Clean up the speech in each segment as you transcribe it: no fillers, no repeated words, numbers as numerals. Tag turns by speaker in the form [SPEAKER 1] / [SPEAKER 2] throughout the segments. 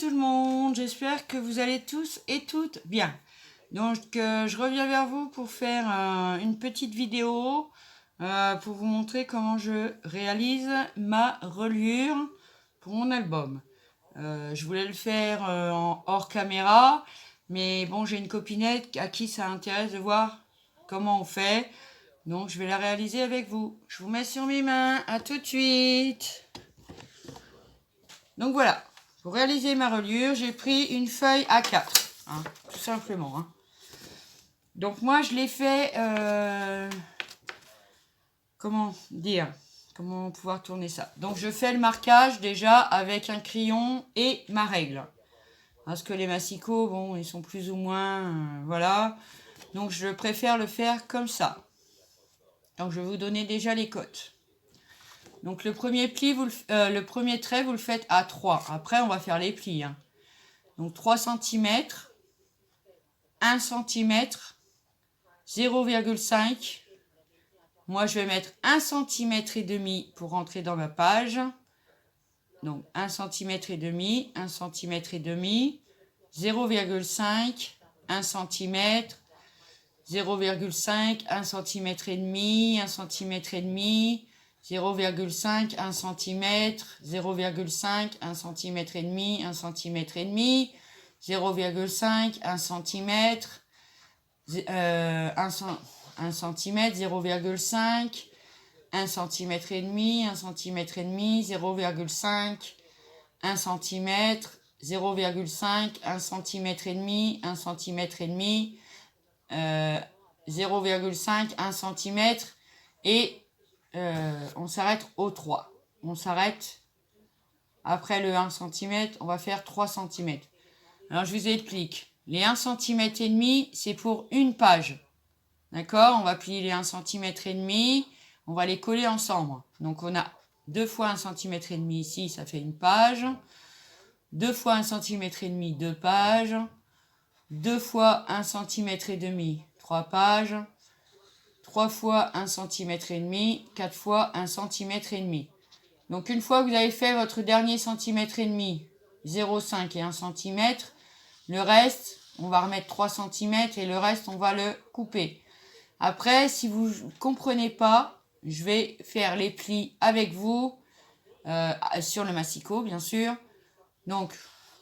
[SPEAKER 1] tout le monde, j'espère que vous allez tous et toutes bien. Donc je reviens vers vous pour faire une petite vidéo pour vous montrer comment je réalise ma reliure pour mon album. Je voulais le faire en hors caméra, mais bon, j'ai une copinette à qui ça intéresse de voir comment on fait. Donc je vais la réaliser avec vous. Je vous mets sur mes mains, à tout de suite. Donc voilà, pour réaliser ma reliure, j'ai pris une feuille A4, hein, tout simplement. Hein. Donc moi, je l'ai fait, comment pouvoir tourner ça. Donc je fais le marquage déjà avec un crayon et ma règle. Parce que les massicots, bon, ils sont plus ou moins, voilà. Donc je préfère le faire comme ça. Donc je vais vous donner déjà les cotes. Donc le premier pli, le premier trait, vous le faites à 3. Après, on va faire les plis. Hein. Donc 3 cm, 1 cm, 0,5. Moi, je vais mettre 1 cm et demi pour rentrer dans ma page. Donc 1 cm et demi, 1 cm et demi, 0,5, 1 cm, 0,5, 1 cm et demi, 1 cm et demi, 0,5, 1 cm, 0,5, 1 cm et demi, 1 cm et demi, 0,5, 1 cm, 1 cm, 0,5, 1 cm et demi, 1 cm et demi, 0,5, 1 cm, 0,5, 1 cm et demi, 1 cm et demi, 0,5, 1 cm et on s'arrête au 3. On s'arrête après le 1 cm, on va faire 3 cm. Alors je vous explique. Les 1 cm et demi, c'est pour une page. D'accord? On va plier les 1 cm et demi, on va les coller ensemble. Donc on a 2 fois 1 cm et demi ici, ça fait une page. 2 fois 1 cm et demi, 2 pages. 2 fois 1 cm et demi, 3 pages. 3 fois 1 cm et demi, 4 fois 1 cm et demi. Donc une fois que vous avez fait votre dernier centimètre et demi, 0,5 et 1 cm, le reste, on va remettre 3 cm et le reste, on va le couper. Après, si vous ne comprenez pas, je vais faire les plis avec vous, sur le massicot, bien sûr. Donc,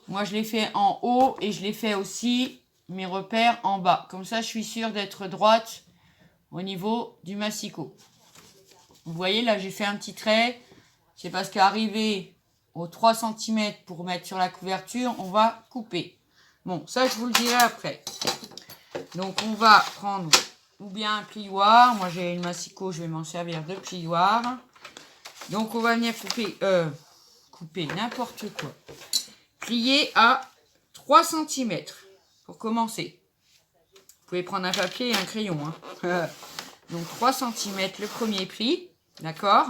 [SPEAKER 1] moi, je l'ai fait en haut et je l'ai fait aussi mes repères en bas. Comme ça, je suis sûre d'être droite au niveau du massicot. Vous voyez, là, j'ai fait un petit trait. C'est parce qu'arrivé aux 3 cm pour mettre sur la couverture, on va couper. Bon, ça, je vous le dirai après. Donc, on va prendre ou bien un plioir. Moi, j'ai une massicot, je vais m'en servir de plioir. Donc, on va venir couper n'importe quoi. Plier à 3 cm pour commencer. Vous pouvez prendre un papier et un crayon. Hein. Donc 3 cm le premier pli. D'accord?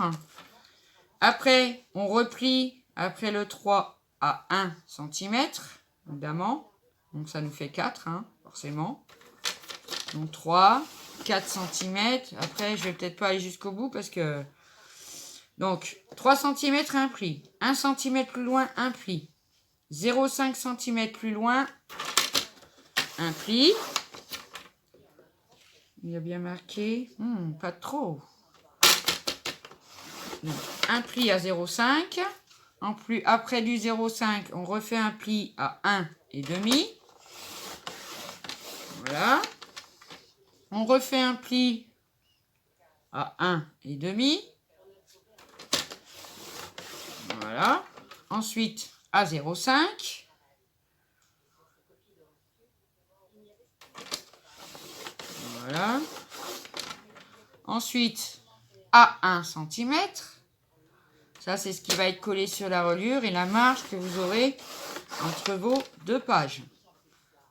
[SPEAKER 1] Après, on replie après le 3 à 1 cm. Évidemment. Donc ça nous fait 4, hein, forcément. Donc 3, 4 cm. Après, je vais peut-être pas aller jusqu'au bout parce que... Donc 3 cm un pli. 1 cm plus loin, un pli. 0,5 cm plus loin, un pli. Il y a bien marqué, pas trop. Donc, un pli à 0,5. En plus, après du 0,5, on refait un pli à 1,5. Voilà. On refait un pli à 1,5. Voilà. Ensuite, à 0,5. Voilà. Ensuite, à 1 cm. Ça, c'est ce qui va être collé sur la reliure et la marge que vous aurez entre vos deux pages.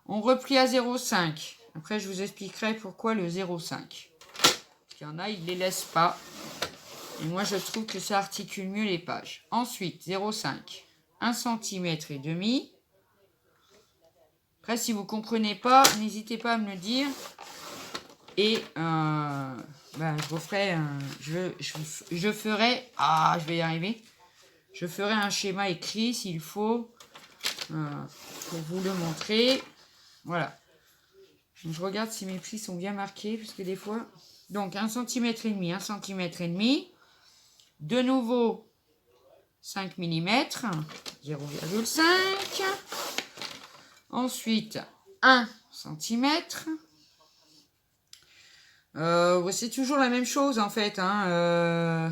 [SPEAKER 1] On replie à 0,5. Après, je vous expliquerai pourquoi le 0,5. Il y en a, ils ne les laissent pas. Et moi, je trouve que ça articule mieux les pages. Ensuite, 0,5. 1 cm et demi. Après, si vous ne comprenez pas, n'hésitez pas à me le dire. Et je vous ferai, je ferai, je vais y arriver. Je ferai un schéma écrit s'il faut pour vous le montrer. Voilà. Donc, je regarde si mes plis sont bien marqués, parce que des fois... Donc, 1,5 cm, 1,5 cm. De nouveau, 5 mm, 0,5. Ensuite, 1 cm. C'est toujours la même chose, en fait. Hein.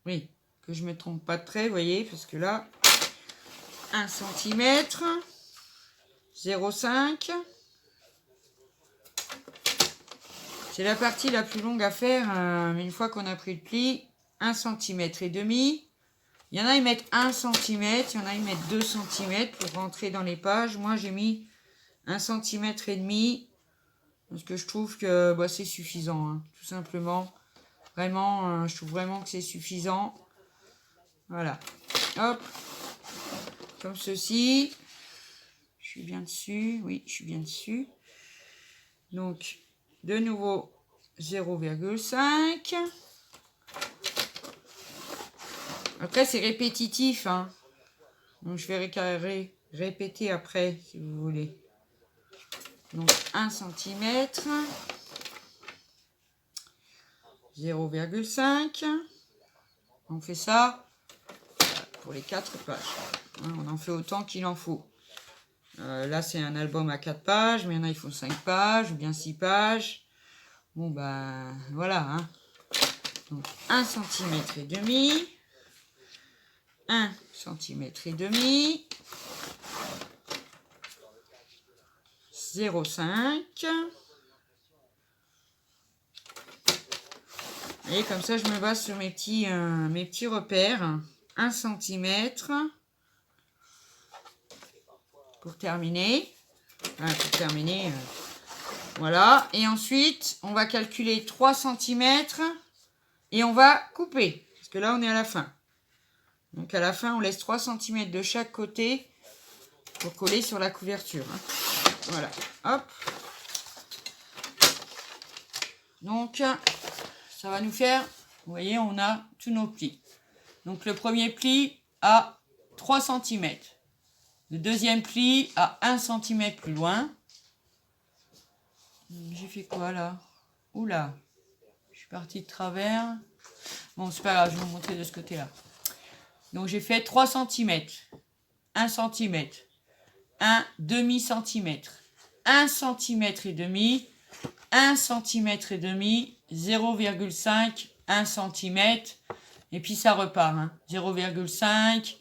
[SPEAKER 1] Oui, que je ne me trompe pas de trait, vous voyez, parce que là, 1 cm, 0,5. C'est la partie la plus longue à faire, mais une fois qu'on a pris le pli, 1 cm et demi. Il y en a, ils mettent 1 cm, il y en a, ils mettent 2 cm pour rentrer dans les pages. Moi, j'ai mis 1 cm et demi, parce que je trouve que c'est suffisant, hein, tout simplement. Vraiment, je trouve vraiment que c'est suffisant. Voilà. Hop. Comme ceci. Je suis bien dessus. Oui, je suis bien dessus. Donc, de nouveau, 0,5. Après, c'est répétitif. Hein. Donc, je vais répéter après, si vous voulez. Donc, 1 cm. 0,5. On fait ça pour les 4 pages. On en fait autant qu'il en faut. Là, c'est un album à 4 pages, mais il y en a, il faut 5 pages ou bien 6 pages. Bon, ben, voilà. Hein. Donc, 1 cm et demi. 1 cm et demi. 0,5. Et comme ça, je me base sur mes petits repères. 1 cm. Pour terminer. Voilà. Et ensuite, on va calculer 3 cm. Et on va couper. Parce que là, on est à la fin. Donc, à la fin, on laisse 3 cm de chaque côté pour coller sur la couverture. Hein. Voilà. Hop. Donc, ça va nous faire, vous voyez, on a tous nos plis. Donc, le premier pli à 3 cm. Le deuxième pli à 1 cm plus loin. J'ai fait quoi là? Oula, je suis partie de travers. Bon, c'est pas grave, je vais vous montrer de ce côté-là. Donc, j'ai fait 3 cm, 1 cm, 1 demi-cm, 1 cm et demi, 1 cm et demi, 0,5, 1 cm, et puis ça repart. Hein. 0,5,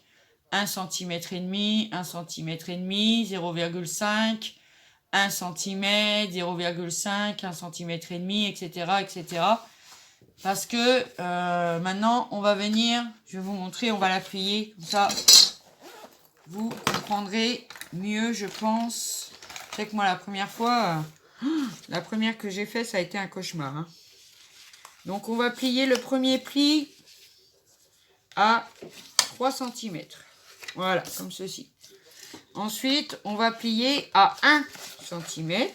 [SPEAKER 1] 1 cm et demi, 1 cm et demi, 0,5, 1 cm, 0,5, 1 cm et demi, etc., etc. Parce que maintenant, on va venir, je vais vous montrer, on va l'appuyer, comme ça, vous comprendrez mieux, je pense. C'est que moi, la première fois, la première que j'ai fait, ça a été un cauchemar. Hein. Donc, on va plier le premier pli à 3 cm. Voilà, comme ceci. Ensuite, on va plier à 1 cm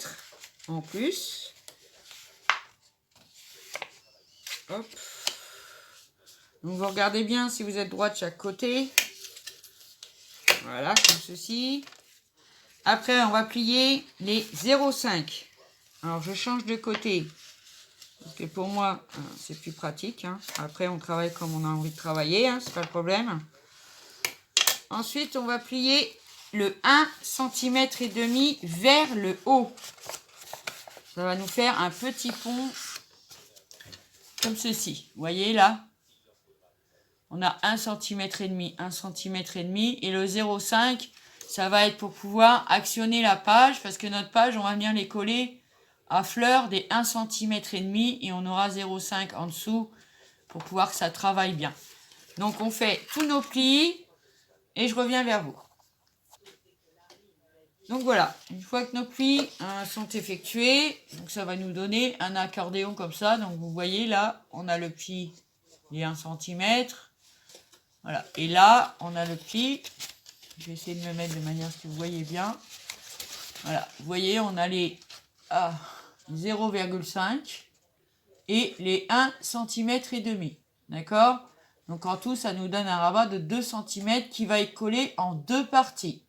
[SPEAKER 1] en plus. Hop. Donc, vous regardez bien si vous êtes droit de chaque côté. Voilà, comme ceci. Après, on va plier les 0,5. Alors, je change de côté. Parce que pour moi, c'est plus pratique. Hein. Après, on travaille comme on a envie de travailler. Hein, c'est pas le problème. Ensuite, on va plier le 1 cm et demi vers le haut. Ça va nous faire un petit pont comme ceci. Vous voyez là? On a 1 cm et demi, 1 cm et demi. Et le 0,5, ça va être pour pouvoir actionner la page. Parce que notre page, on va venir les coller à fleur des 1 cm et demi. Et on aura 0,5 en dessous pour pouvoir que ça travaille bien. Donc, on fait tous nos plis. Et je reviens vers vous. Donc voilà, une fois que nos plis sont effectués, donc ça va nous donner un accordéon comme ça. Donc vous voyez là, on a le pli des 1 cm. Voilà, et là, on a le pli. Je vais essayer de me mettre de manière à ce que vous voyez bien. Voilà, vous voyez, on a les 0,5 et les 1 cm et demi. D'accord? Donc en tout, ça nous donne un rabat de 2 cm qui va être collé en 2 parties.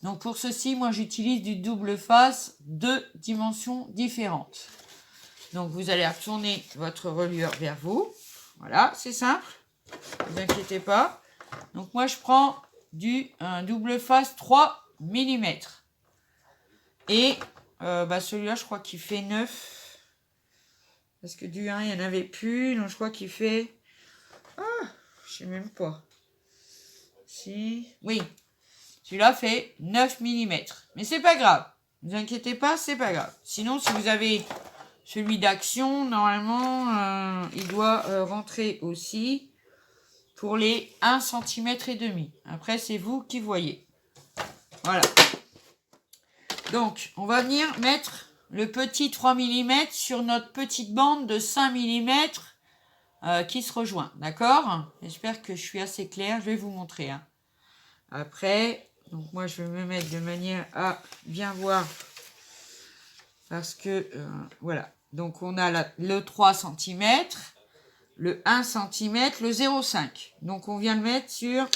[SPEAKER 1] Donc pour ceci, moi j'utilise du double face, 2 dimensions différentes. Donc vous allez retourner votre reliure vers vous. Voilà, c'est simple. Ne vous inquiétez pas. Donc moi je prends un double face 3 mm. Et celui-là, je crois qu'il fait 9. Parce que du 1, il n'y en avait plus. Donc je crois qu'il fait... Ah, je sais même pas. Si... Oui. Celui-là fait 9 mm. Mais c'est pas grave. Ne vous inquiétez pas, c'est pas grave. Sinon, si vous avez celui d'action, normalement, il doit rentrer aussi pour les 1,5 cm. Après, c'est vous qui voyez. Voilà. Donc, on va venir mettre le petit 3 mm sur notre petite bande de 5 mm qui se rejoint. D'accord? J'espère que je suis assez claire. Je vais vous montrer. Hein. Après, donc moi, je vais me mettre de manière à bien voir. Parce que, voilà. Donc, on a le 3 cm, le 1 cm, le 0,5. Donc, on vient le mettre sur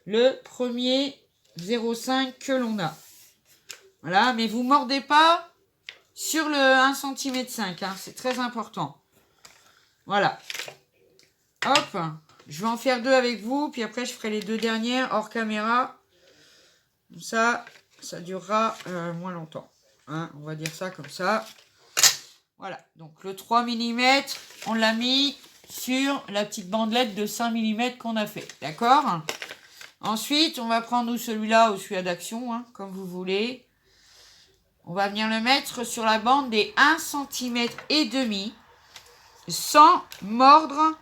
[SPEAKER 1] le premier 0,5 que l'on a. Voilà, mais vous mordez pas sur le 1 cm 5, hein, c'est très important. Voilà. Hop, je vais en faire 2 avec vous, puis après je ferai les 2 dernières hors caméra. Ça durera moins longtemps. Hein, on va dire ça comme ça. Voilà, donc le 3 mm, on l'a mis sur la petite bandelette de 5 mm qu'on a fait. D'accord? Ensuite, on va prendre celui-là ou celui-là d'action, hein, comme vous voulez. On va venir le mettre sur la bande des 1,5 cm sans mordre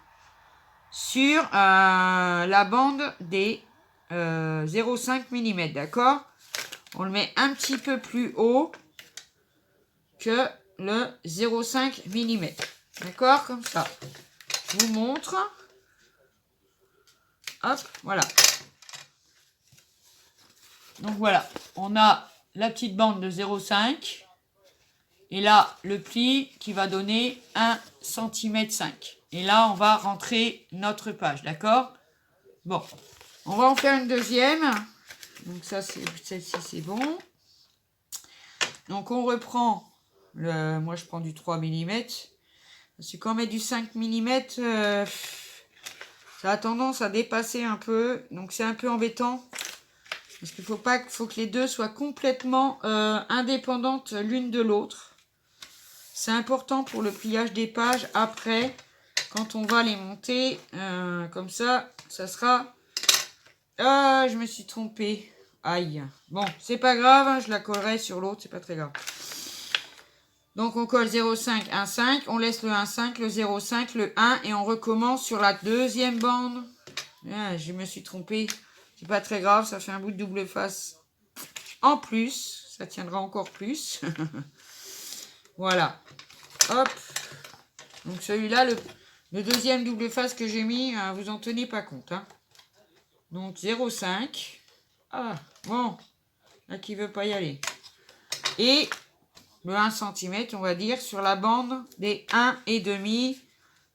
[SPEAKER 1] sur la bande des 0,5 mm, d'accord? On le met un petit peu plus haut que le 0,5 mm, d'accord? Comme ça. Je vous montre. Hop, voilà. Donc voilà, on a la petite bande de 0,5 et là le pli qui va donner 1,5 cm. Et là on va rentrer notre page, d'accord? Bon, on va en faire une deuxième. Donc ça, celle-ci c'est bon. Donc on reprend, moi je prends du 3 mm. Parce que quand on met du 5 mm, ça a tendance à dépasser un peu. Donc c'est un peu embêtant. Parce qu'il faut que les deux soient complètement indépendantes l'une de l'autre. C'est important pour le pliage des pages après, quand on va les monter. Comme ça, ça sera... Ah, je me suis trompée. Aïe. Bon, c'est pas grave, hein, je la collerai sur l'autre, c'est pas très grave. Donc on colle 0,5, 1,5, on laisse le 1,5, le 0,5, le 1 et on recommence sur la deuxième bande. Ah, je me suis trompée. C'est pas très grave, ça fait un bout de double face en plus. Ça tiendra encore plus. Voilà. Hop. Donc celui-là, le deuxième double face que j'ai mis, vous en tenez pas compte. Hein. Donc 0,5. Ah, bon. Là qui veut pas y aller. Et le 1 cm, on va dire, sur la bande des 1,5,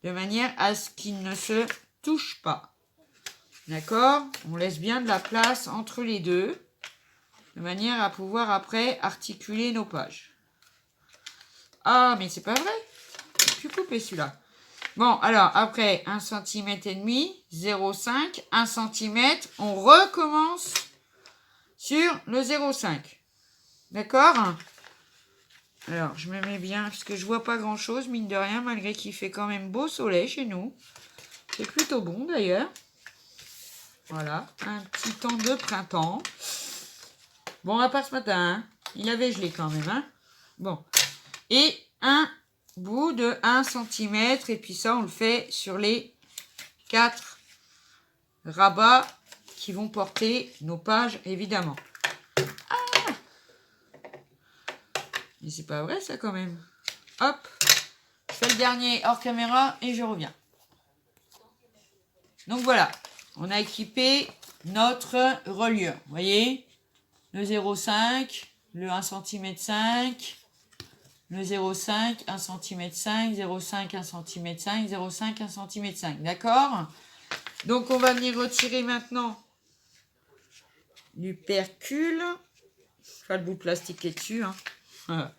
[SPEAKER 1] de manière à ce qu'il ne se touche pas. D'accord? On laisse bien de la place entre les deux, de manière à pouvoir après articuler nos pages. Ah, mais c'est pas vrai. J'ai pu couper celui-là. Bon, alors, après, 1,5 cm, 0,5, 1 cm, on recommence sur le 0,5. D'accord? Alors, je me mets bien, parce que je vois pas grand-chose, mine de rien, malgré qu'il fait quand même beau soleil chez nous. C'est plutôt bon, d'ailleurs. Voilà, un petit temps de printemps. Bon, à part ce matin, hein, il avait gelé quand même. Hein. Bon, et un bout de 1 cm. Et puis ça, on le fait sur les 4 rabats qui vont porter nos pages, évidemment. Ah, mais c'est pas vrai, ça, quand même. Hop, je fais le dernier hors caméra et je reviens. Donc voilà, on a équipé notre reliure. Vous voyez, le 0,5, le 1 cm 5, le 0,5, 1 cm 5, 0,5, 1 cm 5, 0,5, 1 cm 5. D'accord? Donc, on va venir retirer maintenant du percule. Enfin, le bout plastique est dessus. Hein.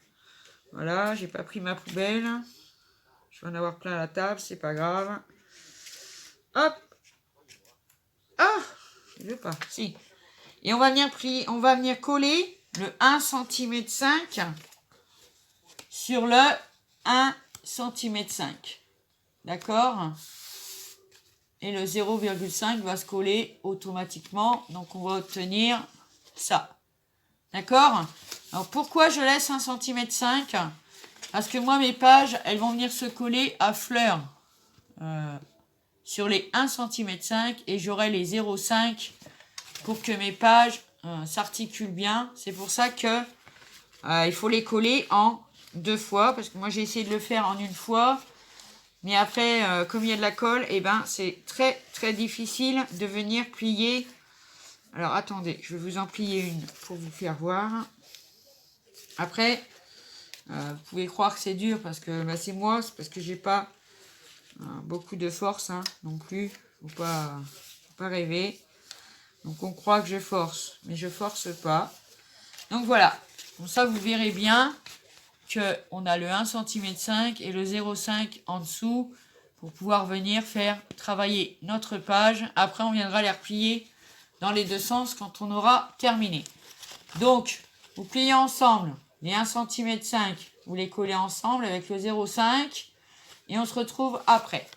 [SPEAKER 1] Voilà, j'ai pas pris ma poubelle. Je vais en avoir plein à la table, c'est pas grave. Hop. Ah, je veux pas. Si. Et on va venir coller le 1 cm 5 sur le 1 cm 5. D'accord? Et le 0,5 va se coller automatiquement. Donc, on va obtenir ça. D'accord? Alors, pourquoi je laisse 1 cm 5? Parce que moi, mes pages, elles vont venir se coller à fleur sur les 1 cm 5 et j'aurai les 0,5 pour que mes pages s'articulent bien. C'est pour ça que il faut les coller en 2 fois. Parce que moi, j'ai essayé de le faire en 1 fois. Mais après, comme il y a de la colle, eh ben, c'est très très difficile de venir plier. Alors attendez, je vais vous en plier une pour vous faire voir. Après, vous pouvez croire que c'est dur parce que bah, c'est moi, c'est parce que j'ai pas beaucoup de force non plus. Faut pas rêver. Donc on croit que je force, mais je force pas. Donc voilà, comme ça vous verrez bien qu'on a le 1 cm 5 et le 0,5 en dessous pour pouvoir venir faire travailler notre page. Après, on viendra les replier dans les 2 sens quand on aura terminé. Donc, vous pliez ensemble les 1 cm 5, vous les collez ensemble avec le 0,5 et on se retrouve après.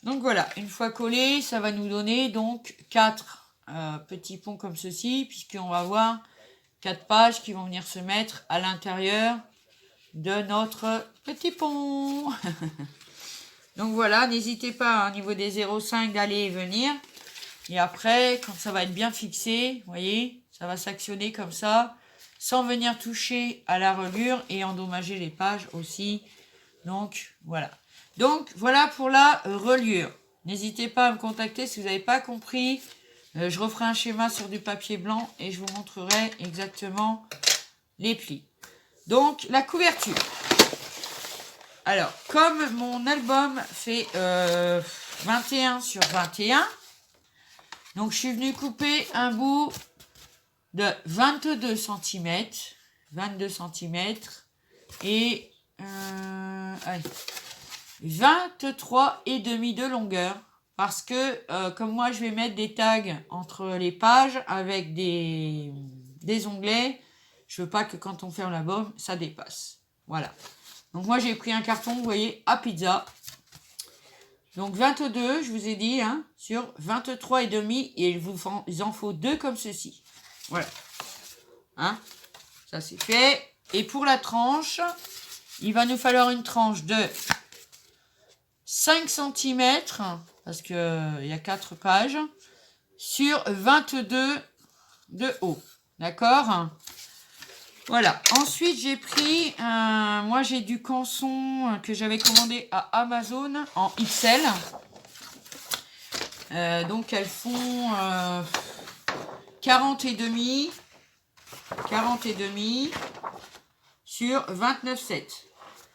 [SPEAKER 1] Donc voilà, une fois collé, ça va nous donner donc 4 petits ponts comme ceci, puisqu'on va avoir 4 pages qui vont venir se mettre à l'intérieur de notre petit pont. Donc voilà, n'hésitez pas au niveau des 0,5 d'aller et venir. Et après, quand ça va être bien fixé, vous voyez, ça va s'actionner comme ça, sans venir toucher à la reliure et endommager les pages aussi. Donc voilà. Donc voilà pour la reliure. N'hésitez pas à me contacter si vous n'avez pas compris. Je referai un schéma sur du papier blanc et je vous montrerai exactement les plis. Donc la couverture. Alors, comme mon album fait 21 sur 21, donc je suis venue couper un bout de 22 cm. 22 cm et 23,5 de longueur. Parce que comme moi je vais mettre des tags entre les pages avec des onglets, je veux pas que quand on ferme l'album, ça dépasse. Voilà. Donc moi j'ai pris un carton, vous voyez, à pizza. Donc 22, je vous ai dit, sur 23,5 et il en faut 2 comme ceci. Voilà. Ça c'est fait. Et pour la tranche, il va nous falloir une tranche de 5 cm, parce qu'il y a 4 pages, sur 22 de haut. D'accord? Voilà. Ensuite, j'ai pris, moi j'ai du canson que j'avais commandé à Amazon en XL. Donc elles font 40,5 sur 29,7.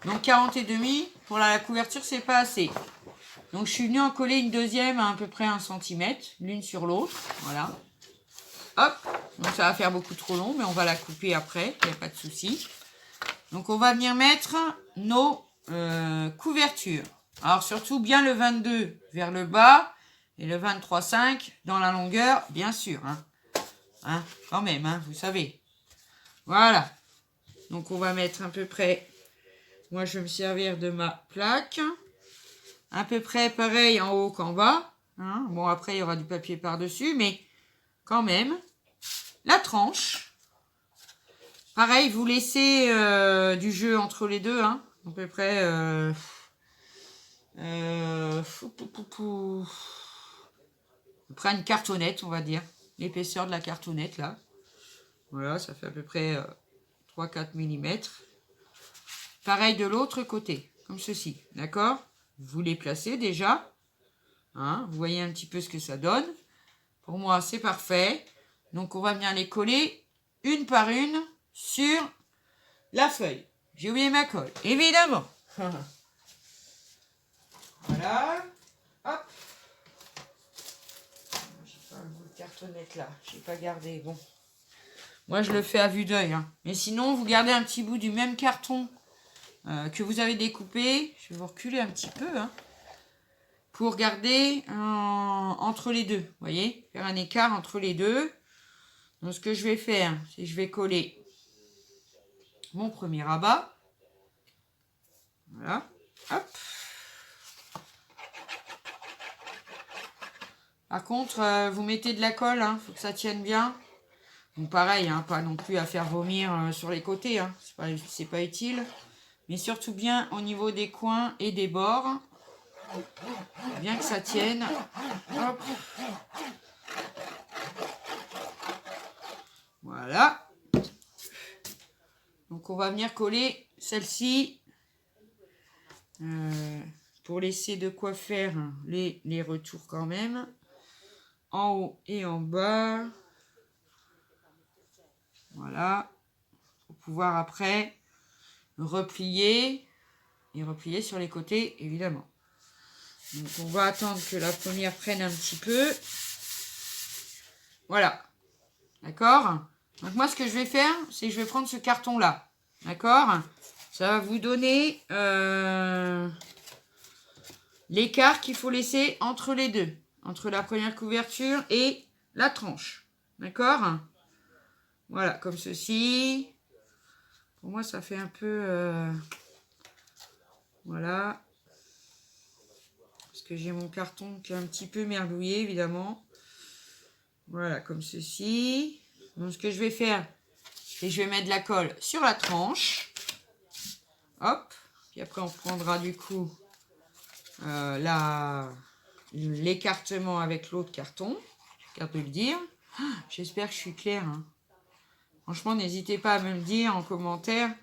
[SPEAKER 1] Donc 40,5 pour la couverture, c'est pas assez. Donc je suis venue en coller une deuxième à peu près 1 cm, l'une sur l'autre. Voilà. Hop, donc ça va faire beaucoup trop long, mais on va la couper après, il n'y a pas de souci. Donc on va venir mettre nos couvertures. Alors surtout bien le 22 vers le bas et le 23,5 dans la longueur, bien sûr. Quand même, vous savez. Voilà. Donc on va mettre à peu près, moi je vais me servir de ma plaque. À peu près pareil en haut qu'en bas. Bon après il y aura du papier par-dessus, mais quand même. La tranche. Pareil, vous laissez du jeu entre les deux. À peu près... à peu près une cartonnette, on va dire. L'épaisseur de la cartonnette, là. Voilà, ça fait à peu près 3-4 mm. Pareil de l'autre côté, comme ceci. D'accord? Vous les placez déjà. Vous voyez un petit peu ce que ça donne. Pour moi, c'est parfait. Donc, on va venir les coller une par une sur la feuille. J'ai oublié ma colle, évidemment. Voilà. cartonnette là. Je n'ai pas gardé. Bon. Moi, je le fais à vue d'œil. Hein. Mais sinon, vous gardez un petit bout du même carton que vous avez découpé. Je vais vous reculer un petit peu. Hein, pour garder entre les deux. Vous voyez, faire un écart entre les deux. Donc, ce que je vais faire, c'est que je vais coller mon premier rabat. Voilà. Hop. Par contre, vous mettez de la colle. Hein, faut que ça tienne bien. Donc pareil, hein, pas non plus à faire vomir sur les côtés, hein, c'est pas utile. Mais surtout bien au niveau des coins et des bords. Bien que ça tienne. Hop. Voilà. Donc on va venir coller celle-ci. Pour laisser de quoi faire les retours quand même. En haut et en bas. Voilà, pour pouvoir après replier et replier sur les côtés, évidemment. Donc on va attendre que la première prenne un petit peu. Voilà, d'accord. Donc moi ce que je vais faire, c'est que je vais prendre ce carton-là, d'accord. Ça va vous donner l'écart qu'il faut laisser entre les deux, entre la première couverture et la tranche, d'accord. Voilà, comme ceci. Pour moi, ça fait un peu... voilà. Parce que j'ai mon carton qui est un petit peu merdouillé, évidemment. Voilà, comme ceci. Donc, ce que je vais faire, c'est que je vais mettre de la colle sur la tranche. Hop. Puis après, on prendra du coup l'écartement avec l'autre carton. Je garde de le dire. J'espère que je suis claire, hein. Franchement, n'hésitez pas à me le dire en commentaire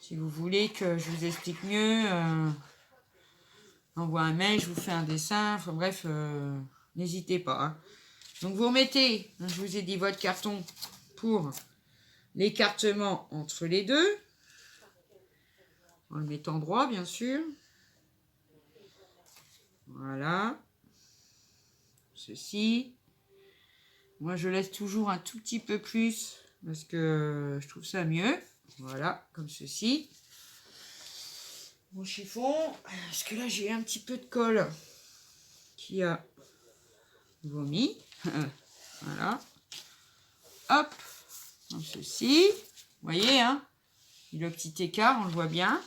[SPEAKER 1] si vous voulez que je vous explique mieux. Envoie un mail, je vous fais un dessin. Enfin bref, n'hésitez pas. Hein. Donc vous remettez, je vous ai dit, votre carton pour l'écartement entre les deux. En le mettant droit, bien sûr. Voilà. Ceci. Moi, je laisse toujours un tout petit peu plus parce que je trouve ça mieux. Voilà, comme ceci. Mon chiffon. Parce que là, j'ai un petit peu de colle qui a vomi. Voilà. Hop. Comme ceci. Vous voyez, hein. Le petit écart, on le voit bien.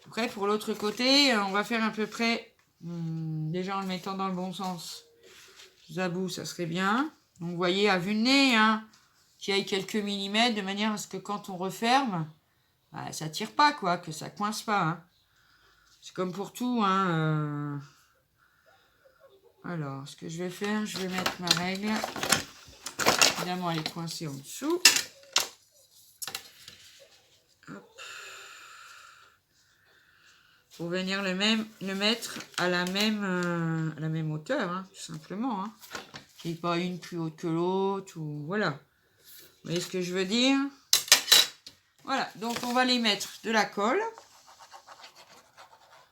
[SPEAKER 1] Après, pour l'autre côté, on va faire à peu près, déjà en le mettant dans le bon sens, zabou, ça serait bien. Donc, vous voyez, à vue de nez, hein, qu'il y ait quelques millimètres, de manière à ce que quand on referme, bah, ça tire pas, quoi, que ça coince pas. Hein. C'est comme pour tout. Hein, Alors, ce que je vais faire, je vais mettre ma règle. Évidemment, elle est coincée en dessous. Pour venir le mettre à la même hauteur, hein, tout simplement. Hein. Et pas une plus haute que l'autre, ou voilà. Vous voyez ce que je veux dire? Voilà, donc on va les mettre de la colle.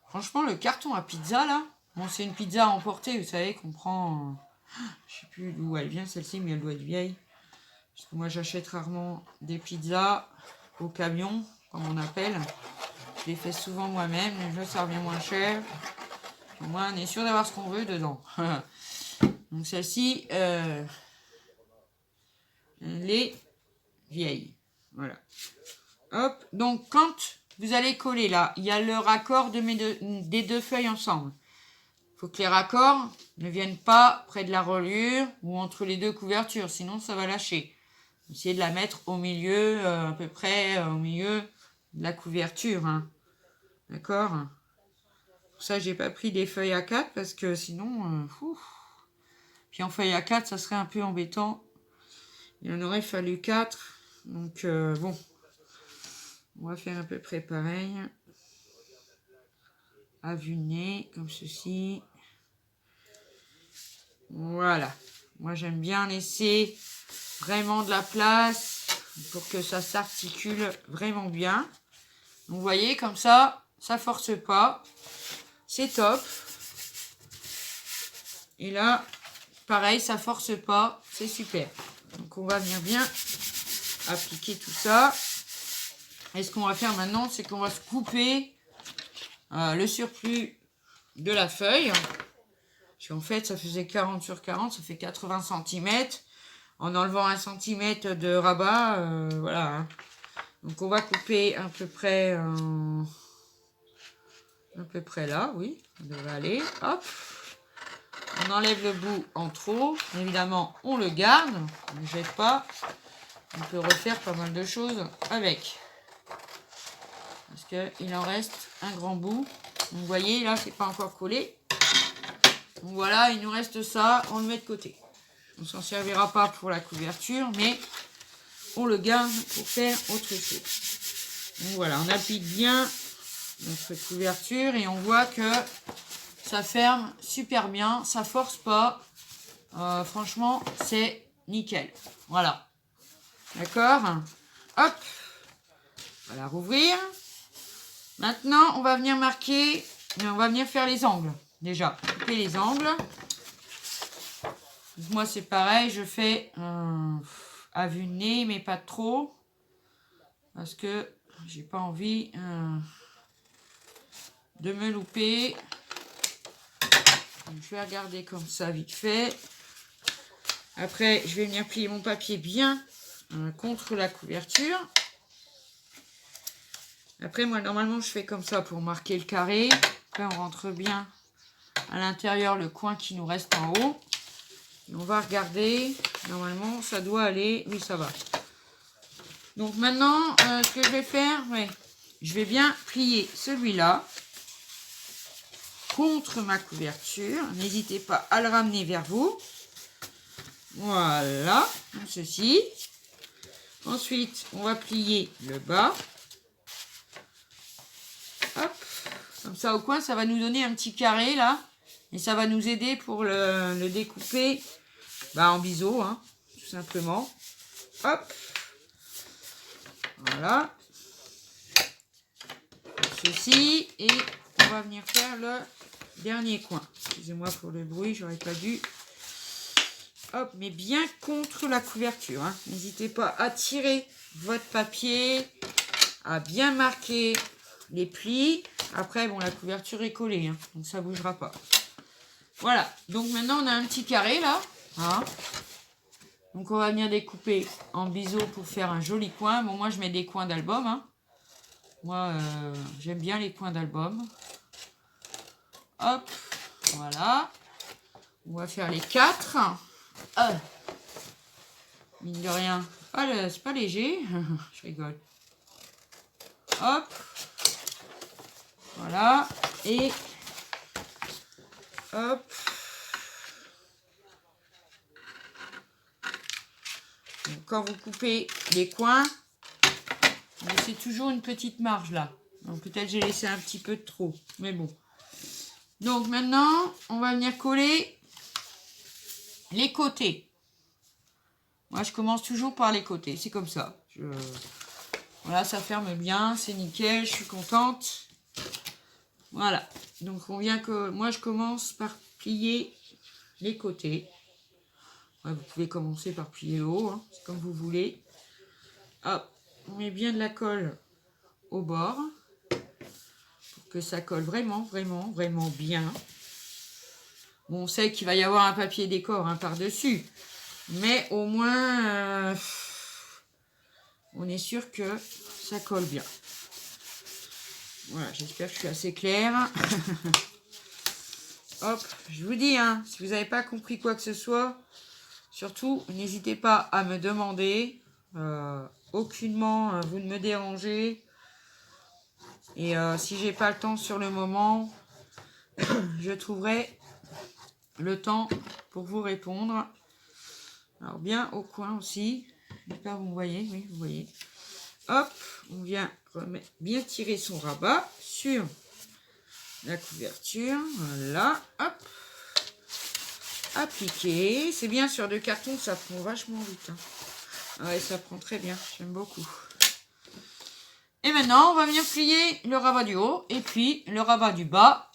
[SPEAKER 1] Franchement, le carton à pizza, là, bon, c'est une pizza à emporter, vous savez, qu'on prend... je sais plus d'où elle vient, celle-ci, mais elle doit être vieille. Parce que moi, j'achète rarement des pizzas au camion, comme on appelle. Je les fais souvent moi-même, mais ça revient moins cher. Au moins, on est sûr d'avoir ce qu'on veut dedans. Donc celle-ci, elle est vieille. Voilà. Hop. Donc quand vous allez coller là, il y a le raccord des deux feuilles ensemble. Il faut que les raccords ne viennent pas près de la reliure ou entre les deux couvertures, sinon ça va lâcher. Essayez de la mettre au milieu, à peu près au milieu de la couverture. Hein. D'accord? Pour ça, j'ai pas pris des feuilles A4 parce que sinon... Puis en feuille A4, ça serait un peu embêtant. Il en aurait fallu 4. Donc, bon. On va faire à peu près pareil. À vue de nez, comme ceci. Voilà. Moi, j'aime bien laisser vraiment de la place pour que ça s'articule vraiment bien. Donc, vous voyez, comme ça force pas. C'est top. Et là... pareil, ça force pas, c'est super. Donc on va venir bien appliquer tout ça. Et ce qu'on va faire maintenant, c'est qu'on va se couper le surplus de la feuille. Parce qu'en fait, ça faisait 40 sur 40, ça fait 80 cm. En enlevant 1 cm de rabat, voilà. Donc on va couper à peu près là, oui, ça devrait aller. Hop. On enlève le bout en trop. Évidemment, on le garde, on ne le jette pas. On peut refaire pas mal de choses avec. Parce qu'il en reste un grand bout. Vous voyez, là, c'est pas encore collé. Donc voilà, il nous reste ça, on le met de côté. On s'en servira pas pour la couverture, mais on le garde pour faire autre chose. Donc voilà, on applique bien notre couverture et on voit que ça ferme super bien, ça force pas. Franchement, c'est nickel. Voilà. D'accord? Hop. On va la rouvrir. Maintenant, on va venir marquer, on va venir faire les angles. Déjà, couper les angles. Moi, c'est pareil, je fais à vue de nez, mais pas trop. Parce que j'ai pas envie de me louper. Donc, je vais regarder comme ça, vite fait. Après, je vais venir plier mon papier bien contre la couverture. Après, moi, normalement, je fais comme ça pour marquer le carré. Après, on rentre bien à l'intérieur le coin qui nous reste en haut. Et on va regarder. Normalement, ça doit aller. Oui, ça va. Donc maintenant, ce que je vais faire, ouais, je vais bien plier celui-là contre ma couverture. N'hésitez pas à le ramener vers vous. Voilà, comme ceci. Ensuite, on va plier le bas. Hop, comme ça au coin, ça va nous donner un petit carré là. Et ça va nous aider pour le découper en biseau, hein, tout simplement. Hop, voilà. Ceci, et on va venir faire le dernier coin. Excusez-moi pour le bruit, j'aurais pas dû. Hop, mais bien contre la couverture. Hein. N'hésitez pas à tirer votre papier, à bien marquer les plis. Après, bon, la couverture est collée, hein, donc ça ne bougera pas. Voilà, donc maintenant on a un petit carré là. Hein. Donc on va venir découper en biseau pour faire un joli coin. Bon, moi je mets des coins d'album. Hein. Moi, j'aime bien les coins d'album. Hop, voilà. On va faire les 4. Mine de rien, c'est pas léger. Je rigole. Hop. Voilà. Et hop. Donc, quand vous coupez les coins, vous laissez toujours une petite marge là. Donc peut-être j'ai laissé un petit peu de trop. Mais bon. Donc maintenant, on va venir coller les côtés. Moi, je commence toujours par les côtés. C'est comme ça. Voilà, ça ferme bien. C'est nickel. Je suis contente. Voilà. Donc, on vient que... Moi, je commence par plier les côtés. Ouais, vous pouvez commencer par plier le haut. Hein. C'est comme vous voulez. Hop. On met bien de la colle au bord. Pour que ça colle vraiment, vraiment, vraiment bien. Bon, on sait qu'il va y avoir un papier décor hein, par-dessus. Mais au moins, on est sûr que ça colle bien. Voilà, j'espère que je suis assez claire. Hop, je vous dis, hein, si vous n'avez pas compris quoi que ce soit, surtout, n'hésitez pas à me demander. Aucunement, vous ne me dérangez. Et si j'ai pas le temps sur le moment, je trouverai le temps pour vous répondre. Alors bien au coin aussi. J'espère que vous voyez. Oui, vous voyez. Hop, on vient bien tirer son rabat sur la couverture. Voilà. Hop. Appliquer. C'est bien sur 2 cartons, ça prend vachement vite. Hein. Ouais, ça prend très bien. J'aime beaucoup. Et maintenant, on va venir plier le rabat du haut et puis le rabat du bas.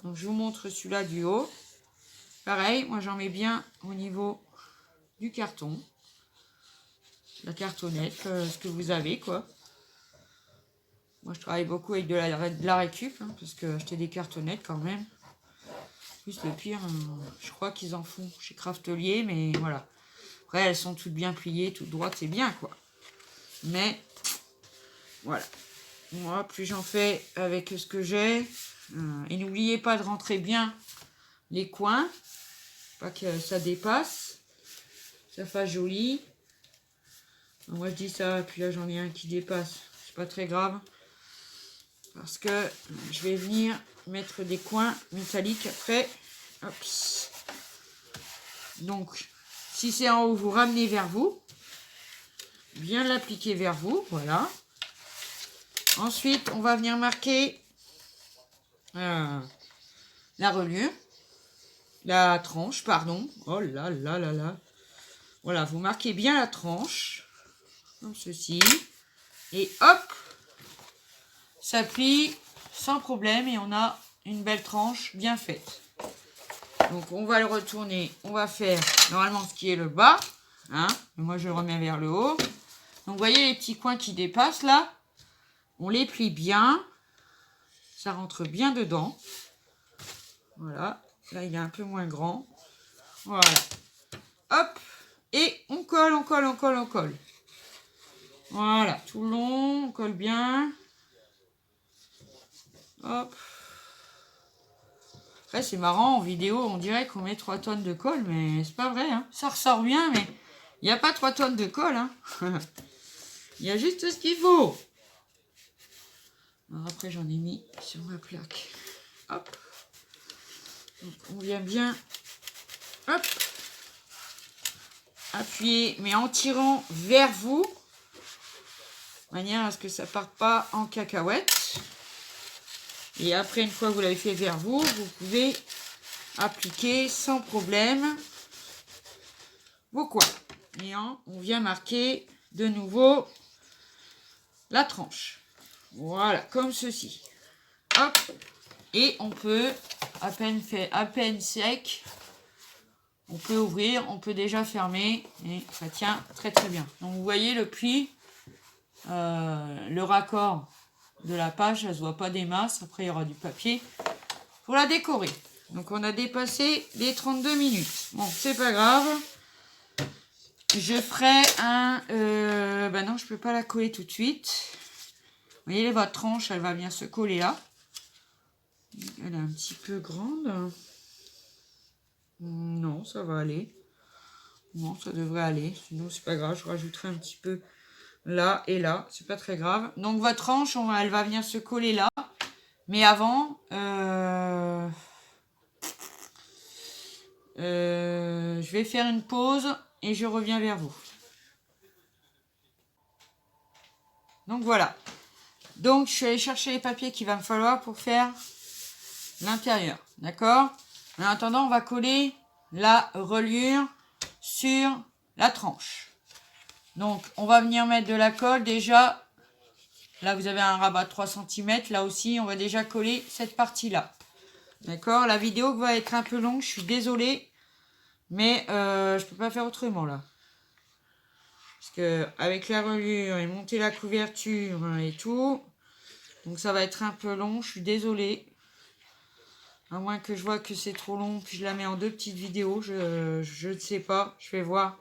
[SPEAKER 1] Donc, je vous montre celui-là du haut. Pareil, moi j'en mets bien au niveau du carton. La cartonnette, ce que vous avez, quoi. Moi, je travaille beaucoup avec de la récup, hein, parce que acheter des cartonnettes, quand même. Plus le pire, je crois qu'ils en font chez Craftelier, mais voilà. Après, elles sont toutes bien pliées, toutes droites, c'est bien, quoi. Mais, voilà. Moi, plus j'en fais avec ce que j'ai. Et n'oubliez pas de rentrer bien les coins. Pas que ça dépasse. Ça fasse joli. Moi, je dis ça, puis là, j'en ai un qui dépasse. C'est pas très grave. Parce que je vais venir mettre des coins métalliques après. Hop. Donc, si c'est en haut, vous ramenez vers vous. Bien l'appliquer vers vous. Voilà. Ensuite, on va venir marquer la reliure. La tranche, pardon. Oh là là là là. Voilà, vous marquez bien la tranche. Comme ceci. Et hop. Ça plie sans problème et on a une belle tranche bien faite. Donc on va le retourner, on va faire normalement ce qui est le bas, hein. Moi je le remets vers le haut. Donc vous voyez les petits coins qui dépassent là, on les plie bien, ça rentre bien dedans. Voilà, là il est un peu moins grand. Voilà, hop, et on colle, on colle, on colle, on colle. Voilà, tout le long, on colle bien. Hop. Après, c'est marrant, en vidéo, on dirait qu'on met 3 tonnes de colle, mais c'est pas vrai. Hein. Ça ressort bien, mais il n'y a pas 3 tonnes de colle. Hein. Il y a juste ce qu'il faut. Alors après, j'en ai mis sur ma plaque. Hop. Donc, on vient bien hop, appuyer, mais en tirant vers vous, de manière à ce que ça ne parte pas en cacahuète. Et après, une fois que vous l'avez fait vers vous, vous pouvez appliquer sans problème vos coins. Et on vient marquer de nouveau la tranche. Voilà, comme ceci. Hop. Et on peut, à peine sec, on peut ouvrir, on peut déjà fermer. Et ça tient très très bien. Donc vous voyez le pli, le raccord de la page, ça se voit pas des masses. Après, il y aura du papier pour la décorer. Donc, on a dépassé les 32 minutes. Bon, c'est pas grave. Je ferai un... non, je peux pas la coller tout de suite. Vous voyez, votre tranche, elle va bien se coller là. Elle est un petit peu grande. Non, ça va aller. Non, ça devrait aller. Sinon, c'est pas grave. Je rajouterai un petit peu là et là. C'est pas très grave. Donc, votre tranche, elle va venir se coller là. Mais avant, je vais faire une pause et je reviens vers vous. Donc voilà. Donc je suis allée chercher les papiers qu'il va me falloir pour faire l'intérieur. D'accord? En attendant, on va coller la reliure sur la tranche. Donc on va venir mettre de la colle déjà. Là, vous avez un rabat de 3 cm. Là aussi, on va déjà coller cette partie-là. D'accord? La vidéo va être un peu longue. Je suis désolée. Mais je peux pas faire autrement, là. Parce que avec la reliure et monter la couverture et tout. Donc, ça va être un peu long. Je suis désolée. À moins que je vois que c'est trop long. Puis je la mets en 2 petites vidéos. Je ne sais pas. Je vais voir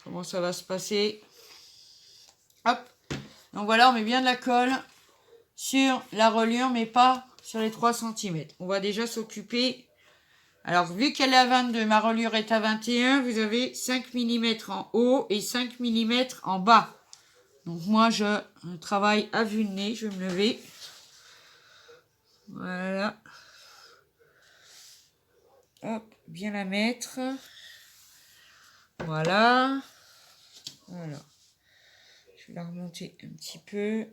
[SPEAKER 1] comment ça va se passer. Hop. Donc voilà, on met bien de la colle sur la reliure, mais pas sur les 3 cm. On va déjà s'occuper. Alors, vu qu'elle est à 22, ma reliure est à 21, vous avez 5 mm en haut et 5 mm en bas. Donc, moi, je travaille à vue de nez. Je vais me lever. Voilà. Hop, bien la mettre. Voilà. Voilà. Je vais la remonter un petit peu.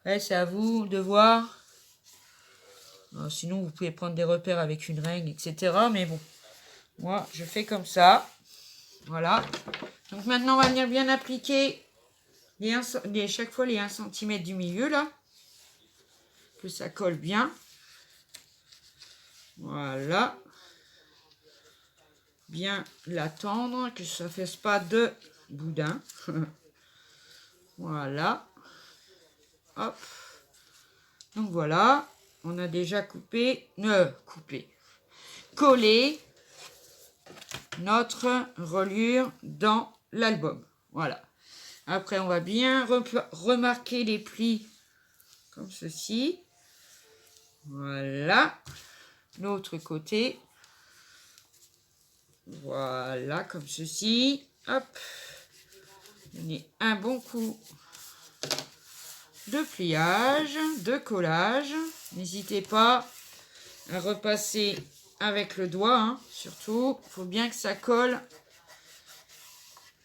[SPEAKER 1] Après, c'est à vous de voir. Alors, sinon, vous pouvez prendre des repères avec une règle, etc. Mais bon, moi, je fais comme ça. Voilà. Donc, maintenant, on va venir bien appliquer chaque fois les 1 cm du milieu, là. Que ça colle bien. Voilà. bien la tendre, que ça ne fasse pas de boudin. Voilà. Hop. Donc voilà, on a déjà collé notre reliure dans l'album. Voilà. Après, on va bien remarquer les plis comme ceci. Voilà. L'autre côté. Voilà, comme ceci. Hop. Donnez un bon coup de pliage, de collage. N'hésitez pas à repasser avec le doigt, hein. Surtout, il faut bien que ça colle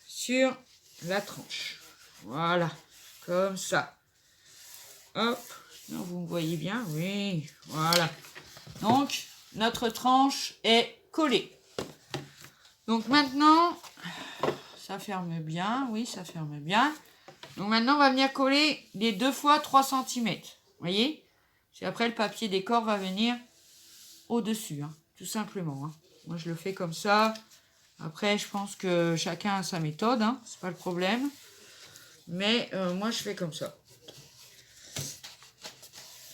[SPEAKER 1] sur la tranche. Voilà, comme ça. Hop, non, vous me voyez bien? Oui, voilà. Donc, notre tranche est collée. Donc maintenant, ça ferme bien, oui, ça ferme bien. Donc maintenant, on va venir coller les 2 fois 3 cm. Vous voyez? Puis après, le papier décor va venir au-dessus, hein, tout simplement. Hein. Moi, je le fais comme ça. Après, je pense que chacun a sa méthode, hein, c'est pas le problème. Mais moi, je fais comme ça.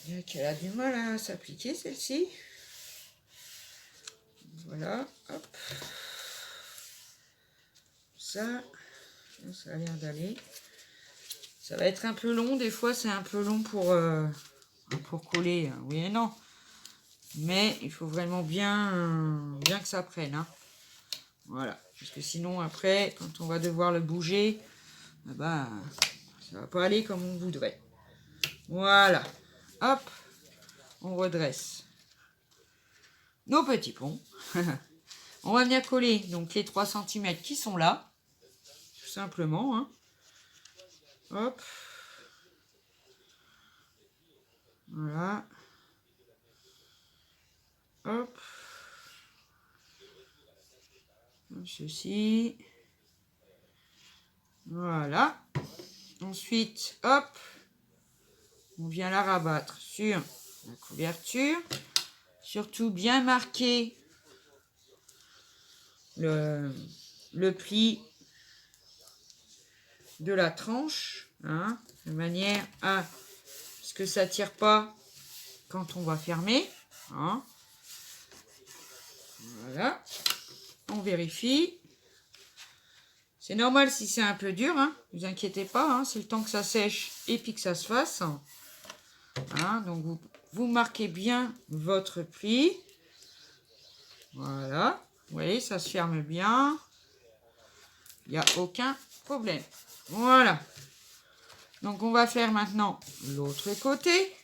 [SPEAKER 1] Elle a du mal à s'appliquer, celle-ci. Voilà, hop. Ça a l'air d'aller. Ça va être un peu long, des fois c'est un peu long pour coller, oui et non. Mais il faut vraiment bien que ça prenne. Hein. Voilà, parce que sinon après, quand on va devoir le bouger, ça va pas aller comme on voudrait. Voilà, hop, on redresse nos petits ponts. On va venir coller donc les 3 cm qui sont là, tout simplement. Hein. Hop. Voilà. Hop. Comme ceci. Voilà. Ensuite, hop. On vient la rabattre sur la couverture. Surtout bien marquer le pli de la tranche. Hein, de manière à ce que ça ne tire pas quand on va fermer. Hein. Voilà. On vérifie. C'est normal si c'est un peu dur, hein, ne vous inquiétez pas, hein, c'est le temps que ça sèche et puis que ça se fasse. Hein, donc vous marquez bien votre pli. Voilà, vous voyez, ça se ferme bien. Il n'y a aucun problème. Voilà. Donc on va faire maintenant l'autre côté.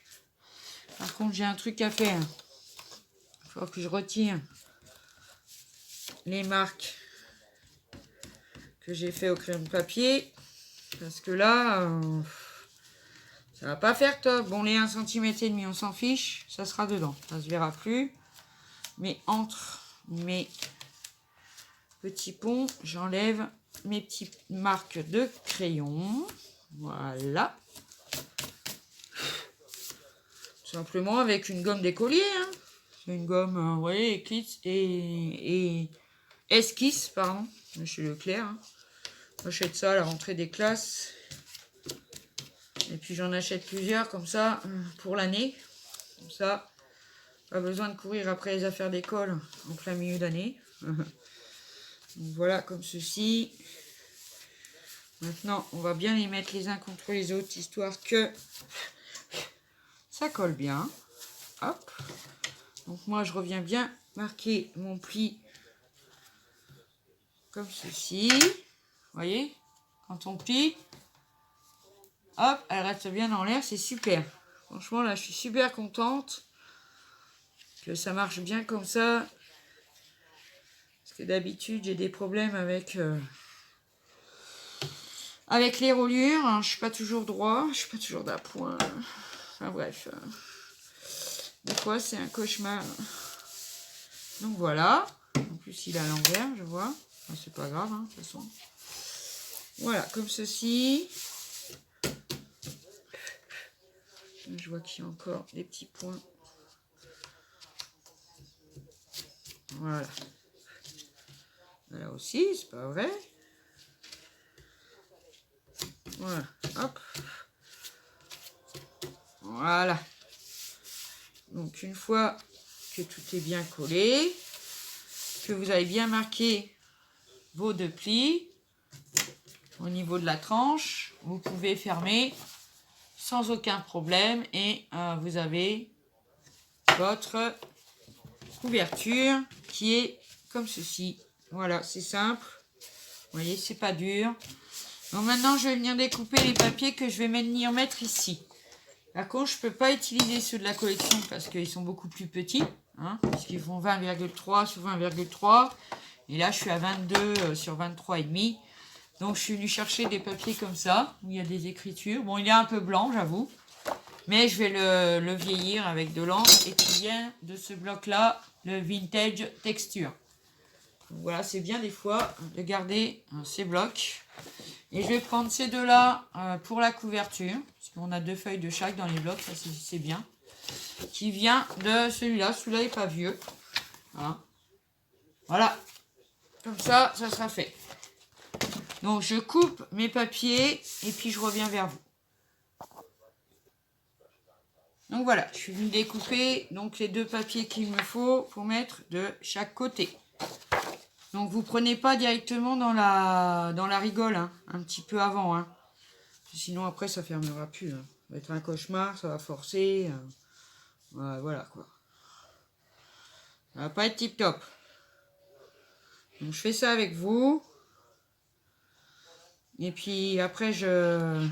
[SPEAKER 1] Par contre, j'ai un truc à faire. Il faut que je retire les marques que j'ai fait au crayon de papier. Parce que là, ça va pas faire top. Bon, les 1,5 cm, on s'en fiche. Ça sera dedans. Ça se verra plus. Mais entre mes petits ponts, j'enlève mes petites marques de crayon. Voilà. Simplement avec une gomme d'écolier. Hein. C'est une gomme, vous voyez, Eclipse et esquisse, pardon. Chez Leclerc. Hein. J'achète ça à la rentrée des classes. Et puis j'en achète plusieurs comme ça pour l'année. Comme ça, pas besoin de courir après les affaires d'école en plein milieu d'année. Donc voilà, comme ceci. Maintenant, on va bien les mettre les uns contre les autres, histoire que ça colle bien. Hop. Donc moi, je reviens bien marquer mon pli comme ceci. Vous voyez, quand on plie, hop, elle reste bien dans l'air, c'est super. Franchement, là, je suis super contente que ça marche bien comme ça. Parce que d'habitude, j'ai des problèmes avec les reliures. Hein, je suis pas toujours droit, je suis pas toujours d'appoint. Enfin bref. Des fois, c'est un cauchemar. Donc voilà. En plus, il est à l'envers, je vois. Enfin, c'est pas grave, hein, de toute façon. Voilà, comme ceci. Je vois qu'il y a encore des petits points. Voilà. Là aussi, c'est pas vrai. Voilà, hop. Voilà. Donc une fois que tout est bien collé, que vous avez bien marqué vos 2 plis au niveau de la tranche, vous pouvez fermer sans aucun problème et vous avez votre couverture qui est comme ceci. Voilà, c'est simple. Vous voyez, c'est pas dur. Donc maintenant, je vais venir découper les papiers que je vais venir mettre ici. Par contre, je ne peux pas utiliser ceux de la collection parce qu'ils sont beaucoup plus petits. Hein, puisqu'ils font 20,3 sur 20,3. Et là, je suis à 22 sur 23,5. Donc, je suis venue chercher des papiers comme ça, où il y a des écritures. Bon, il est un peu blanc, j'avoue. Mais je vais le vieillir avec de l'encre et qui vient de ce bloc-là, le Vintage Texture. Donc, voilà, c'est bien des fois de garder ces blocs. Et je vais prendre ces deux-là pour la couverture. Parce qu'on a 2 feuilles de chaque dans les blocs, ça c'est bien. Qui vient de celui-là. Celui-là n'est pas vieux. Voilà. Voilà. Comme ça, ça sera fait. Donc je coupe mes papiers et puis je reviens vers vous. Donc voilà, je suis venue découper donc les 2 papiers qu'il me faut pour mettre de chaque côté. Donc vous prenez pas directement dans la rigole, hein, un petit peu avant. Hein. Sinon après ça fermera plus. Hein. Ça va être un cauchemar, ça va forcer. Voilà quoi. Ça va pas être tip top. Donc je fais ça avec vous. Et puis après je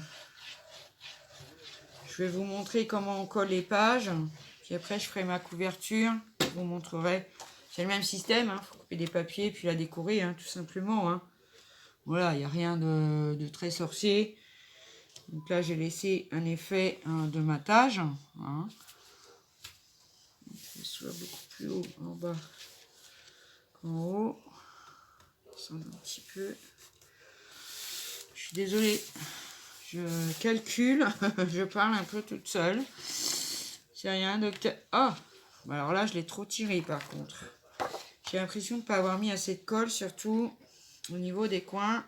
[SPEAKER 1] vais vous montrer comment on colle les pages. Puis après je ferai ma couverture. Je vous montrerai. C'est le même système. Il faut couper des papiers puis la décorer, hein, tout simplement. Hein. Voilà, il n'y a rien de très sorcier. Donc là j'ai laissé un effet de matage. Hein. Que ce soit beaucoup plus haut en bas qu'en haut. Descendre un petit peu. Je suis désolée. Je calcule. Je parle un peu toute seule. C'est rien, docteur. Ah, alors là je l'ai trop tiré par contre. J'ai l'impression de ne pas avoir mis assez de colle, surtout au niveau des coins.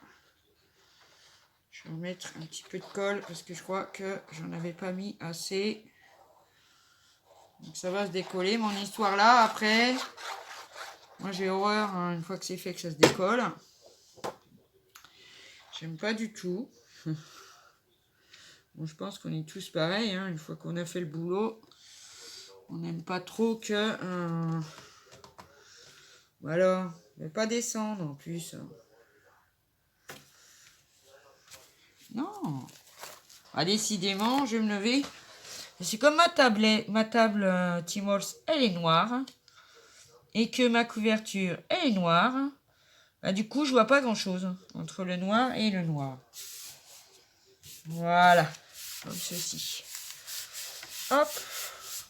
[SPEAKER 1] Je vais remettre un petit peu de colle parce que je crois que j'en avais pas mis assez. Donc ça va se décoller. Mon histoire là, après, moi j'ai horreur hein, une fois que c'est fait que ça se décolle. J'aime pas du tout. Bon, je pense qu'on est tous pareils. Hein, une fois qu'on a fait le boulot, on n'aime pas trop que... voilà, ne pas descendre en plus. Non. Ah, décidément, je vais me lever. C'est comme ma table Timors, elle est noire. Et que ma couverture, elle est noire. Bah, du coup, je vois pas grand-chose entre le noir et le noir. Voilà. Comme ceci. Hop.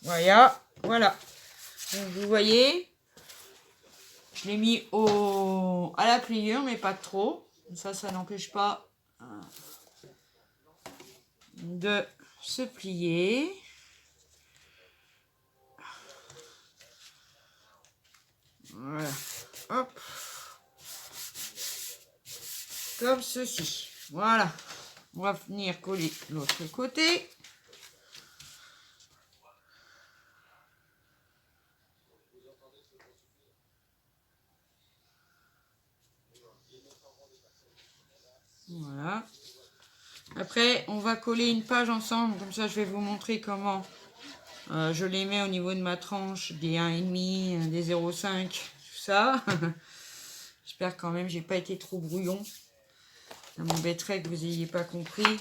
[SPEAKER 1] Voilà. Voilà. Donc, vous voyez, je l'ai mis à la pliure, mais pas trop. Ça n'empêche pas de se plier. Voilà. Hop. Comme ceci. Voilà. On va venir coller l'autre côté. Voilà. Après, on va coller une page ensemble. Comme ça, je vais vous montrer comment je les mets au niveau de ma tranche, des 1,5, des 0,5, tout ça. J'espère quand même que j'ai pas été trop brouillon. Ça m'embêterait que vous n'ayez pas compris.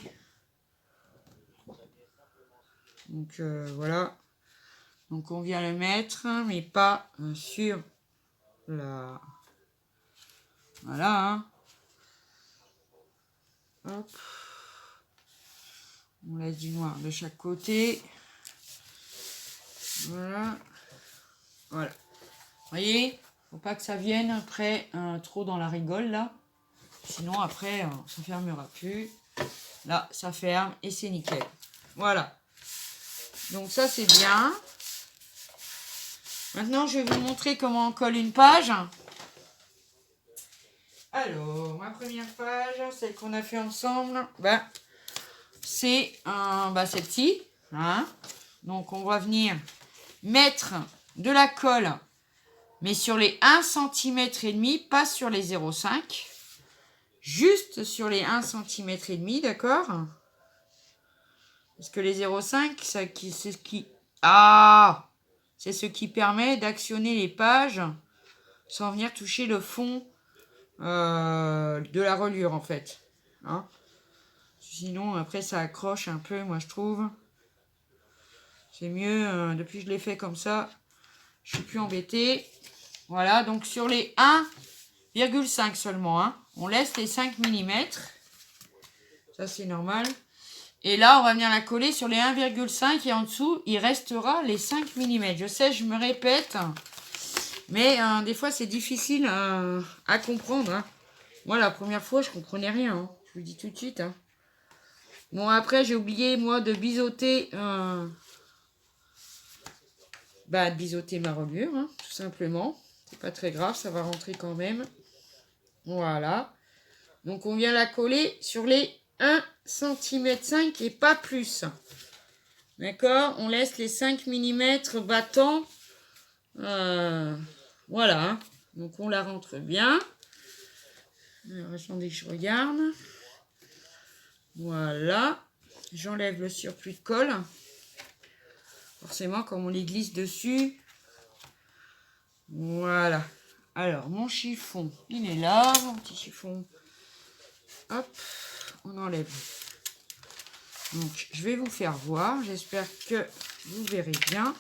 [SPEAKER 1] Donc voilà. Donc on vient le mettre, mais pas sur la... Voilà. Hein. Hop. On laisse du noir de chaque côté. Voilà. Voilà. Vous voyez, faut pas que ça vienne après trop dans la rigole là. Sinon après, ça fermera plus. Là, ça ferme et c'est nickel. Voilà. Donc ça, c'est bien. Maintenant, je vais vous montrer comment on colle une page. Alors, ma première page, celle qu'on a fait ensemble, c'est celle-ci. Hein. Donc, on va venir mettre de la colle, mais sur les 1,5 cm, pas sur les 0,5. Juste sur les 1,5 cm, d'accord? Parce que les 0,5, c'est ce qui... Ah! C'est ce qui permet d'actionner les pages sans venir toucher le fond de la reliure, en fait. Hein? Sinon, après, ça accroche un peu, moi, je trouve. C'est mieux, depuis que je l'ai fait comme ça, je suis plus embêtée. Voilà, donc sur les 1,5 seulement, hein, on laisse les 5 mm. Ça, c'est normal. Et là, on va venir la coller sur les 1,5 et en dessous, il restera les 5 mm. Je sais, je me répète, mais des fois, c'est difficile à comprendre. Hein. Moi, la première fois, je comprenais rien. Hein. Je vous le dis tout de suite. Hein. Bon, après, j'ai oublié, moi, de biseauter, de biseauter ma reliure, hein, tout simplement. C'est pas très grave, ça va rentrer quand même. Voilà. Donc, on vient la coller sur les 1,5 cm et pas plus. D'accord? On laisse les 5 mm battants. Voilà. Hein. Donc, on la rentre bien. Alors, attendez que je regarde. Voilà. J'enlève le surplus de colle. Forcément, comme on les glisse dessus. Voilà. Alors, mon chiffon, il est là. Mon petit chiffon. Hop. On enlève. Donc, je vais vous faire voir. J'espère que vous verrez bien.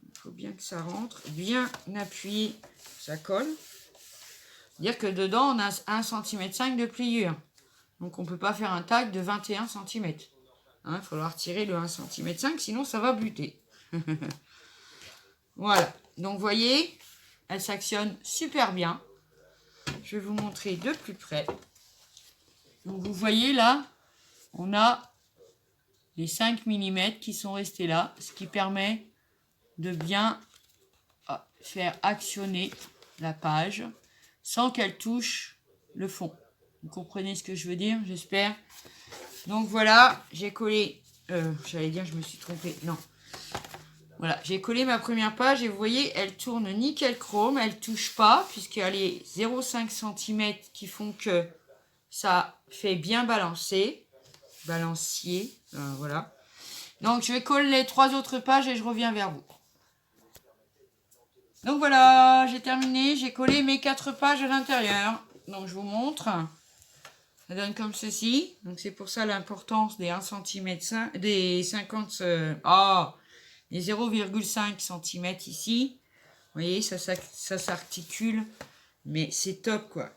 [SPEAKER 1] Il faut bien que ça rentre. Bien appuyé, ça colle. Dire que dedans, on a 1,5 cm de pliure. Donc, on ne peut pas faire un tag de 21 cm. Il va falloir tirer le 1,5 cm, sinon ça va buter. Voilà. Donc, vous voyez, elle s'actionne super bien. Je vais vous montrer de plus près. Donc, vous voyez là, on a les 5 mm qui sont restés là, ce qui permet de bien faire actionner la page sans qu'elle touche le fond. Vous comprenez ce que je veux dire, j'espère. Donc voilà, j'ai collé, j'allais dire je me suis trompée, non. Voilà, j'ai collé ma première page et vous voyez, elle tourne nickel chrome, elle touche pas puisqu'il y a les 0,5 cm qui font que ça fait bien balancier, voilà. Donc je vais coller les 3 autres pages et je reviens vers vous. Donc voilà, j'ai terminé, j'ai collé mes 4 pages à l'intérieur. Donc je vous montre. Ça donne comme ceci. Donc c'est pour ça l'importance des 1 cm, des 50, les 0,5 cm ici. Vous voyez, ça s'articule, mais c'est top quoi.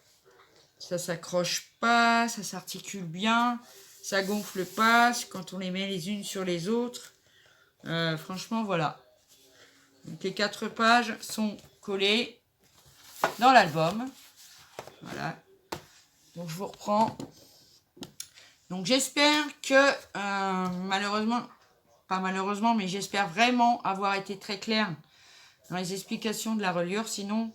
[SPEAKER 1] Ça s'accroche pas, ça s'articule bien, ça gonfle pas quand on les met les unes sur les autres. Franchement, voilà. Donc les 4 pages sont collées dans l'album. Voilà. Donc je vous reprends. Donc j'espère que pas malheureusement, mais j'espère vraiment avoir été très claire dans les explications de la reliure. Sinon,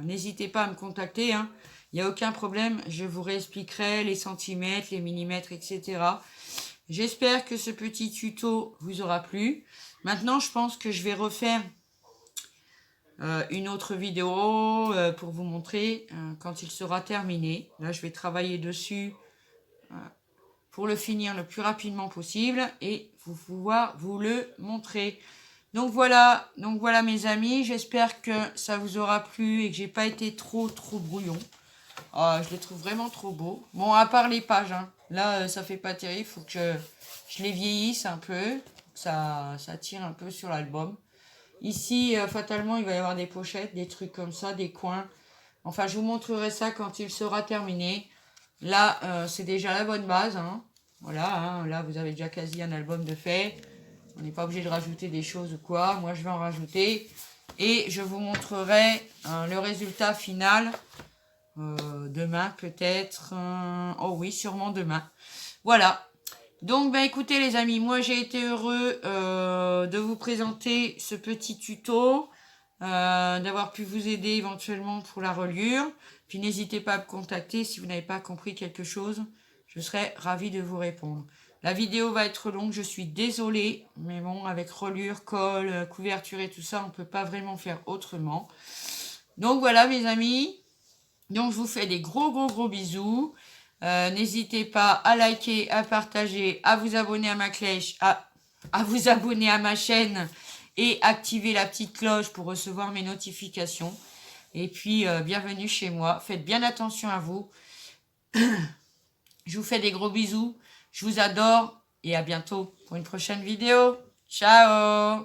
[SPEAKER 1] n'hésitez pas à me contacter. Hein. Il n'y a aucun problème. Je vous réexpliquerai les centimètres, les millimètres, etc. J'espère que ce petit tuto vous aura plu. Maintenant, je pense que je vais refaire une autre vidéo pour vous montrer quand il sera terminé. Là, je vais travailler dessus pour le finir le plus rapidement possible et pouvoir vous le montrer. Donc voilà mes amis, j'espère que ça vous aura plu et que j'ai pas été trop brouillon. Je les trouve vraiment trop beaux. Bon, à part les pages, hein. Là ça fait pas terrible, il faut que je les vieillisse un peu, ça tire un peu sur l'album. Ici, fatalement, il va y avoir des pochettes, des trucs comme ça, des coins. Enfin, je vous montrerai ça quand il sera terminé. Là, c'est déjà la bonne base. Hein. Voilà, hein. Là, vous avez déjà quasi un album de fait. On n'est pas obligé de rajouter des choses ou quoi. Moi, je vais en rajouter. Et je vous montrerai le résultat final. Demain, peut-être. Oh oui, sûrement demain. Voilà. Donc, écoutez les amis, moi j'ai été heureux de vous présenter ce petit tuto, d'avoir pu vous aider éventuellement pour la reliure. Puis n'hésitez pas à me contacter si vous n'avez pas compris quelque chose. Je serai ravie de vous répondre. La vidéo va être longue, je suis désolée. Mais bon, avec reliure, colle, couverture et tout ça, on ne peut pas vraiment faire autrement. Donc voilà mes amis. Donc je vous fais des gros bisous. N'hésitez pas à liker, à partager, à vous abonner à ma cloche, à vous abonner à ma chaîne et activer la petite cloche pour recevoir mes notifications. Et puis, bienvenue chez moi. Faites bien attention à vous. Je vous fais des gros bisous. Je vous adore et à bientôt pour une prochaine vidéo. Ciao!